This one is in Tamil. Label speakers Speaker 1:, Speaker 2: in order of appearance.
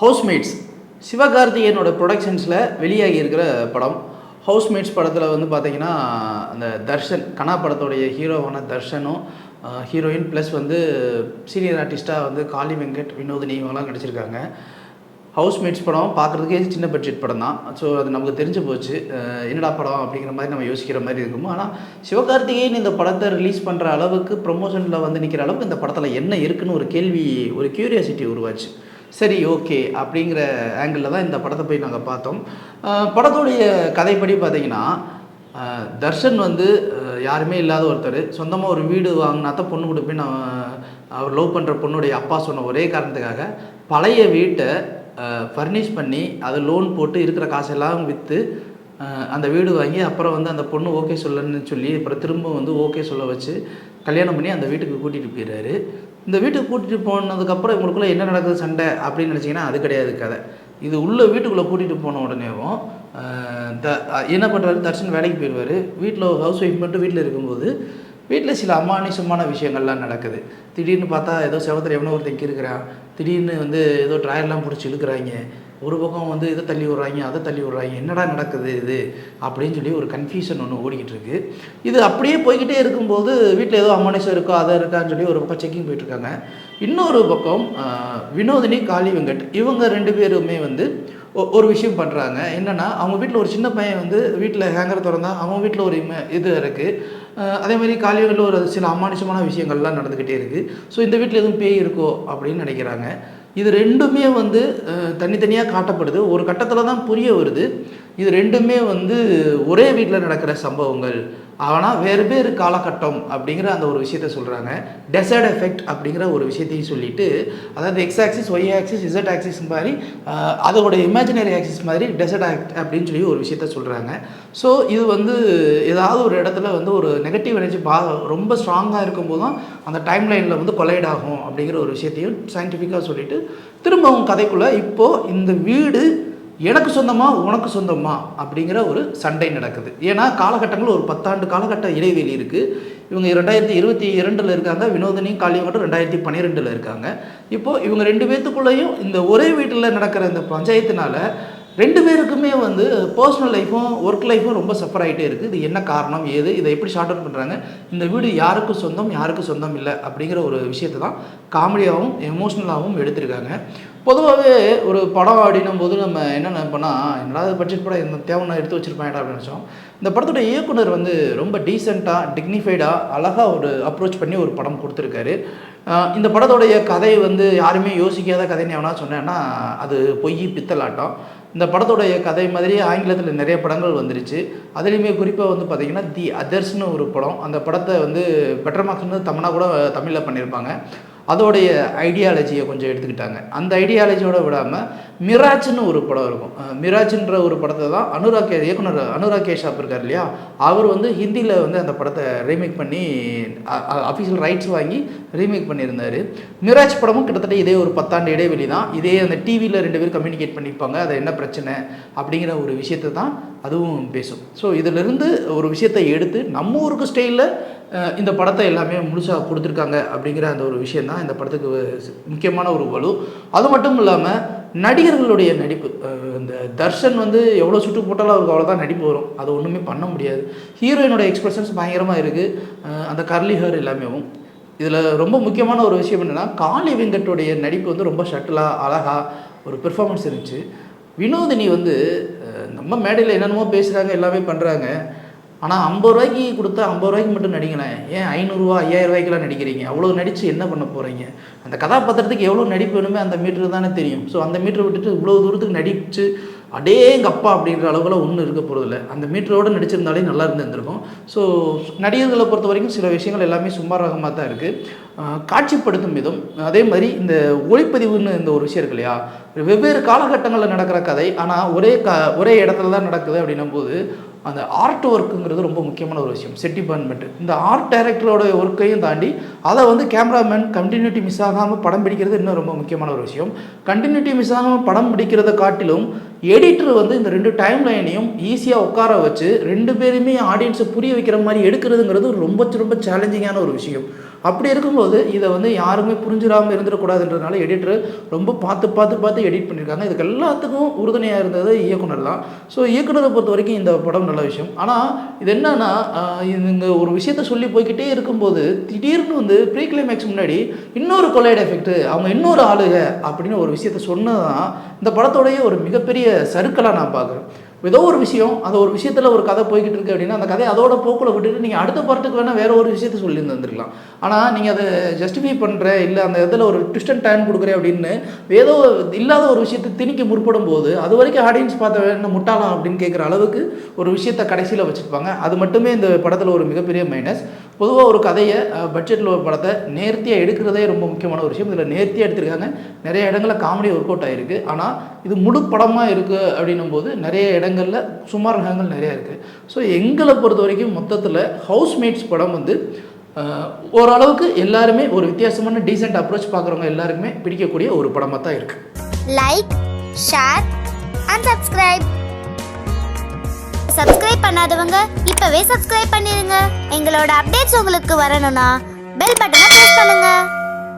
Speaker 1: ஹவுஸ்மேட்ஸ் சிவகார்த்திகேயனோட ப்ரொடக்ஷன்ஸில் வெளியாகி இருக்கிற படம். ஹவுஸ்மேட்ஸ் படத்தில் வந்து பார்த்திங்கன்னா அந்த தர்ஷன் கனா படத்தோடைய ஹீரோவான தர்ஷனும் ஹீரோயின் ப்ளஸ் வந்து சீனியர் ஆர்டிஸ்ட்டாக வந்து காளி வெங்கட், வினோதினி இவங்கெல்லாம் நடிச்சிருக்காங்க. ஹவுஸ்மேட்ஸ் படம் பார்க்குறதுக்கே சின்ன பட்ஜெட் படம் தான். ஸோ அது நமக்கு தெரிஞ்சு போச்சு என்னடா படம் அப்படிங்கிற மாதிரி நம்ம யோசிக்கிற மாதிரி இருக்கும். ஆனால் சிவகார்த்திகேயன் இந்த படத்தை ரிலீஸ் பண்ணுற அளவுக்கு ப்ரொமோஷனில் வந்து நிற்கிற அளவுக்கு இந்த படத்தில் என்ன இருக்குன்னு ஒரு கேள்வி, ஒரு க்யூரியாசிட்டி உருவாச்சு. சரி, ஓகே அப்படிங்கிற ஆங்கிளில் தான் இந்த படத்தை போய் நாங்கள் பார்த்தோம். படத்துடைய கதைப்படி பார்த்திங்கன்னா தர்ஷன் வந்து யாருமே இல்லாத ஒருத்தர், சொந்தமாக ஒரு வீடு வாங்கினாத்தான் பொண்ணு கொடுப்பேன் அவர் லவ் பண்ணுற பொண்ணுடைய அப்பா சொன்ன ஒரே காரணத்துக்காக பழைய வீட்டை ஃபர்னிஷ் பண்ணி அதை லோன் போட்டு இருக்கிற காசெல்லாம் விற்று அந்த வீடு வாங்கி அப்புறம் வந்து அந்த பொண்ணு ஓகே சொல்லன்னு சொல்லி அப்புறம் திரும்ப வந்து ஓகே சொல்ல வச்சு கல்யாணம் பண்ணி அந்த வீட்டுக்கு கூட்டிகிட்டு போயிடுறாரு. இந்த வீட்டுக்கு கூட்டிகிட்டு போனதுக்கப்புறம் இவங்களுக்குள்ளே என்ன நடக்குது சண்டை அப்படின்னு நினச்சிங்கன்னா அது கிடையாது கதை. இது உள்ள வீட்டுக்குள்ளே கூட்டிகிட்டு போன உடனேவும் என்ன பண்ணுறாரு, தர்ஷன் வேலைக்கு போயிடுவார். வீட்டில் ஹவுஸ் ஒய்ஃப் மட்டும் வீட்டில் இருக்கும்போது வீட்டில் சில அமானுஷமான விஷயங்கள்லாம் நடக்குது. திடீர்னு பார்த்தா ஏதோ செவத்தில் எவனோ ஒருத்தன் இருக்கிறான், திடீர்னு வந்து ஏதோ ட்ராயர்லாம் பிடிச்சி இழுக்கிறாங்க, ஒரு பக்கம் வந்து இதை தள்ளி விட்றாங்க அதை தள்ளி விட்றாங்க, என்னடா நடக்குது இது அப்படின்னு சொல்லி ஒரு கன்ஃபியூஷன் ஒன்று ஓடிக்கிட்டு இருக்குது. இது அப்படியே போய்கிட்டே இருக்கும்போது வீட்டில் ஏதோ அமானுஷம் இருக்கோ அதை இருக்கான்னு சொல்லி ஒரு பக்கம் செக்கிங் போயிட்டுருக்காங்க. இன்னொரு பக்கம் வினோதினி, காளி வெங்கட் இவங்க ரெண்டு பேருமே வந்து ஒரு விஷயம் பண்ணுறாங்க. என்னென்னா அவங்க வீட்டில் ஒரு சின்ன பையன் வந்து வீட்டில் ஹேங்கர் திறந்தா அவங்க வீட்டில் ஒரு இது இருக்குது. அதே மாதிரி காளி வெங்கட்டில் ஒரு சில அமானுஷமான விஷயங்கள்லாம் நடந்துக்கிட்டே இருக்குது. ஸோ இந்த வீட்டில் எதுவும் பேய் இருக்கோ அப்படின்னு நினைக்கிறாங்க. இது ரெண்டுமே வந்து தனித்தனியாக காட்டப்படுது. ஒரு கட்டத்தில் தான் புரிய வருது இது ரெண்டுமே வந்து ஒரே வீட்டில் நடக்கிற சம்பவங்கள், ஆனால் வேறு வேறு காலகட்டம் அப்படிங்கிற அந்த ஒரு விஷயத்த சொல்கிறாங்க. டெசர்ட் எஃபெக்ட் அப்படிங்கிற ஒரு விஷயத்தையும் சொல்லிவிட்டு, அதாவது x axis, y axis, z axis மாதிரி அதோட இமேஜினரி ஆக்சிஸ் மாதிரி டெசர்ட் ஆக்ட் அப்படின்னு சொல்லி ஒரு விஷயத்த சொல்கிறாங்க. ஸோ இது வந்து ஏதாவது ஒரு இடத்துல வந்து ஒரு நெகட்டிவ் எனர்ஜி ரொம்ப ஸ்ட்ராங்காக இருக்கும்போது தான் அந்த டைம் லைனில் வந்து கொலைட் ஆகும் அப்படிங்கிற ஒரு விஷயத்தையும் சயின்டிஃபிக்காக சொல்லிவிட்டு திரும்பவும் கதைக்குள்ளே இப்போது இந்த வீடு எனக்கு சொந்தமா உனக்கு சொந்தமா அப்படிங்கிற ஒரு சண்டை நடக்குது. ஏன்னா காலகட்டங்கள் ஒரு 10 ஆண்டு காலகட்ட இடைவெளி இருக்குது. இவங்க 2022 இருக்காங்க, வினோதினி காளி மட்டும் 2012 இருக்காங்க. இப்போது இவங்க ரெண்டு பேர்த்துக்குள்ளேயும் இந்த ஒரே வீட்டில் நடக்கிற இந்த பஞ்சாயத்துனால ரெண்டு பேருக்குமே வந்து பர்சனல் லைஃப்பும் ஒர்க் லைஃப்பும் ரொம்ப சஃபர் ஆகிட்டே இருக்குது. இது என்ன காரணம், ஏது, இதை எப்படி ஷார்ட் அவுட் பண்ணுறாங்க, இந்த வீடு யாருக்கு சொந்தம் யாருக்கு சொந்தம் இல்லை அப்படிங்கிற ஒரு விஷயத்தை தான் காமெடியாகவும் எமோஷ்னலாகவும் எடுத்திருக்காங்க. பொதுவாகவே ஒரு படம் ஆடினும் போது நம்ம என்ன நினைப்போம்னா, என்னடா பட்ஜெட் படம் இந்த தேவைன்னா எடுத்து வச்சுருப்பாங்கடா அப்படின்னு நினச்சோம். இந்த படத்தோட இயக்குனர் வந்து ரொம்ப டீசெண்டாக டிக்னிஃபைடாக அழகாக ஒரு அப்ரோச் பண்ணி ஒரு படம் கொடுத்துருக்காரு. இந்த படத்தோடைய கதை வந்து யாருமே யோசிக்காத கதைன்னு எவனா சொன்னேன்னா அது பொய் பித்தலாட்டம். இந்த படத்தோடைய கதை மாதிரி ஆங்கிலத்தில் நிறைய படங்கள் வந்துருச்சு. அதுலேயுமே குறிப்பாக வந்து பார்த்திங்கன்னா தி அதர்ஸ்னு ஒரு படம், அந்த படத்தை வந்து பெட்டர் மார்க்ஸ்னு தமிழாக கூட தமிழில் பண்ணியிருப்பாங்க. அதோடைய ஐடியாலஜியை கொஞ்சம் எடுத்துக்கிட்டாங்க. அந்த ஐடியாலஜியோட விடாமல் மிராஜ்னு ஒரு படம் இருக்கும். மிராஜ்ன்ற ஒரு படத்தை தான் இயக்குனர் அனுராக் கேஷாப் இருக்கார் இல்லையா, அவர் வந்து ஹிந்தியில் வந்து அந்த படத்தை ரீமேக் பண்ணி அஃபிஷியல் ரைட்ஸ் வாங்கி ரீமேக் பண்ணியிருந்தார். மிராஜ் படமும் கிட்டத்தட்ட இதே ஒரு 10 ஆண்டு இடைவெளி தான். இதே அந்த டிவியில் ரெண்டு பேரும் கம்யூனிகேட் பண்ணிப்பாங்க, அது என்ன பிரச்சனை அப்படிங்கிற ஒரு விஷயத்தை தான் அதுவும் பேசும். ஸோ இதிலிருந்து ஒரு விஷயத்தை எடுத்து நம்ம ஊருக்கு ஸ்டைலில் இந்த படத்தை எல்லாமே முழுசாக கொடுத்துருக்காங்க அப்படிங்கிற அந்த ஒரு விஷயந்தான் இந்த படத்துக்கு முக்கியமான ஒரு வலு. அது மட்டும் இல்லாமல் நடிகர்களுடைய நடிப்பு, இந்த தர்ஷன் வந்து எவ்வளோ சுட்டு போட்டாலும் அவருக்கு அவ்வளோதான் நடிப்பு வரும், அது ஒன்றுமே பண்ண முடியாது. ஹீரோயினோட எக்ஸ்பிரஷன்ஸ் பயங்கரமாக இருக்குது, அந்த கர்லி ஹேர் எல்லாமே. இதில் ரொம்ப முக்கியமான ஒரு விஷயம் என்னென்னா, காளி வெங்கட்டுடைய நடிப்பு வந்து ரொம்ப ஷட்டிலாக அழகாக ஒரு பெர்ஃபார்மன்ஸ் இருந்துச்சு. வினோதினி வந்து நம்ம மேடையில் என்னென்னமோ பேசுகிறாங்க, எல்லாமே பண்ணுறாங்க. ஆனால் 50 ரூபாய்க்கு கொடுத்தா 50 ரூபாய்க்கு மட்டும் நடிங்களேன், ஏன் 500 ரூபா 5000 ரூபாய்க்கெலாம் நடிக்கிறீங்க? அவ்வளோ நடித்து என்ன பண்ண போகிறீங்க? அந்த கதாபாத்திரத்துக்கு எவ்வளோ நடிப்பு வேணுமே அந்த மீட்ரு தானே தெரியும். ஸோ அந்த மீட்டரை விட்டுட்டு இவ்வளோ தூரத்துக்கு நடித்து அடேங்கப்பா அப்படின்ற அளவுக்குலாம் ஒன்றும் இருக்க போகிறதில்ல. அந்த மீட்டரோடு நடிச்சிருந்தாலே நல்லா இருந்திருக்கும். ஸோ நடிகர்களை பொறுத்த வரைக்கும் சில விஷயங்கள் எல்லாமே சுமாராகமாக தான் இருக்குது. காட்சிப்படுத்தும் விதம், அதே மாதிரி இந்த ஒளிப்பதிவுன்னு இந்த ஒரு விஷயம் இருக்கு இல்லையா, வெவ்வேறு காலகட்டங்களில் நடக்கிற கதை, ஆனால் ஒரே இடத்துல தான் நடக்குது அப்படின்னும் போது அந்த ஆர்ட் ஒர்க்குங்கிறது ரொம்ப முக்கியமான ஒரு விஷயம். செட் டிபார்ட்மெண்ட் இந்த ஆர்ட் டைரக்டரோட ஒர்க்கையும் தாண்டி அதை வந்து கேமராமேன் கண்டினியூட்டி மிஸ் ஆகாமல் படம் பிடிக்கிறது இன்னும் ரொம்ப முக்கியமான ஒரு விஷயம். கண்டினியூட்டி மிஸ் ஆகாமல் படம் பிடிக்கிறத காட்டிலும் எடிட்டர் வந்து இந்த ரெண்டு டைம் லைனையும் ஈஸியாக உட்கார வச்சு ரெண்டு பேருமே ஆடியன்ஸை புரிய வைக்கிற மாதிரி எடுக்கிறதுங்கிறது ரொம்ப ரொம்ப சேலஞ்சிங்கான ஒரு விஷயம். அப்படி இருக்கும்போது இதை வந்து யாருமே புரிஞ்சிடாமல் இருந்துடக்கூடாதுன்றதுனால எடிட்டர் ரொம்ப பார்த்து எடிட் பண்ணியிருக்காங்க. இதுக்கு எல்லாத்துக்கும் உறுதுணையாக இருந்தது இயக்குனர் தான். ஸோ இயக்குனரை பொறுத்த வரைக்கும் இந்த படம் நல்ல விஷயம். ஆனால் இது என்னன்னா இவங்க ஒரு விஷயத்த சொல்லி போய்கிட்டே இருக்கும்போது திடீர்னு வந்து ப்ரீ கிளைமேக்ஸ் முன்னாடி இன்னொரு கொலைட் எஃபெக்ட், அவங்க இன்னொரு ஆளுக அப்படின்னு ஒரு விஷயத்த சொன்னதான் இந்த படத்தோடைய ஒரு மிகப்பெரிய சறுக்கலாக நான் பார்க்குறேன். ஏதோ ஒரு விஷயம், அந்த ஒரு விஷயத்தில் ஒரு கதை போய்கிட்டு இருக்குது அப்படின்னா அந்த கதையை அதோட போக்கில் விட்டுட்டு நீங்கள் அடுத்த பார்ட்டுக்கு வேணால் வேறு ஒரு விஷயத்தை சொல்லி வந்துருக்கலாம். ஆனால் நீங்கள் அதை ஜஸ்டிஃபை பண்ணுற இல்லை அந்த இதில் ஒரு ட்விஸ்ட் அண்ட் டர்ன் கொடுக்குறேன் அப்படின்னு ஏதோ இல்லாத ஒரு விஷயத்தை திணிக்க முற்படும் போது அது வரைக்கும் ஆடியன்ஸ் பார்த்த வேணும் முட்டாளாம் அப்படின்னு கேட்குற அளவுக்கு ஒரு விஷயத்தை கடைசியில் வச்சுருப்பாங்க. அது மட்டுமே இந்த படத்தில் ஒரு மிகப்பெரிய மைனஸ். பொதுவாக ஒரு கதையை பட்ஜெட்டில் ஒரு படத்தை நேர்த்தியாக எடுக்கிறதே ரொம்ப முக்கியமான ஒரு விஷயம். இதில் நேர்த்தியாக எடுத்திருக்காங்க. நிறைய இடங்களில் காமெடி ஒர்க் அவுட் ஆகிருக்கு. ஆனால் இது முழு படமாக இருக்குது அப்படின்னும் போது நிறைய இடங்களில் சுமார் ரகங்கள் நிறையா இருக்குது. ஸோ எங்களை பொறுத்த வரைக்கும் மொத்தத்தில் ஹவுஸ்மேட்ஸ் படம் வந்து ஓரளவுக்கு எல்லாருமே ஒரு வித்தியாசமான டீசென்ட் அப்ரோச் பார்க்குறவங்க எல்லாருக்குமே பிடிக்கக்கூடிய ஒரு படமாக தான் இருக்குது. லைக், ஷேர் அண்ட்
Speaker 2: சப்ஸ்கிரைப் பண்ணாதவங்க இப்பவே சப்ஸ்கிரைப் பண்ணிருங்க. எங்களோட அப்டேட்ஸ் உங்களுக்கு வரணும்னா பெல் பட்டனை பிரஸ் பண்ணுங்க.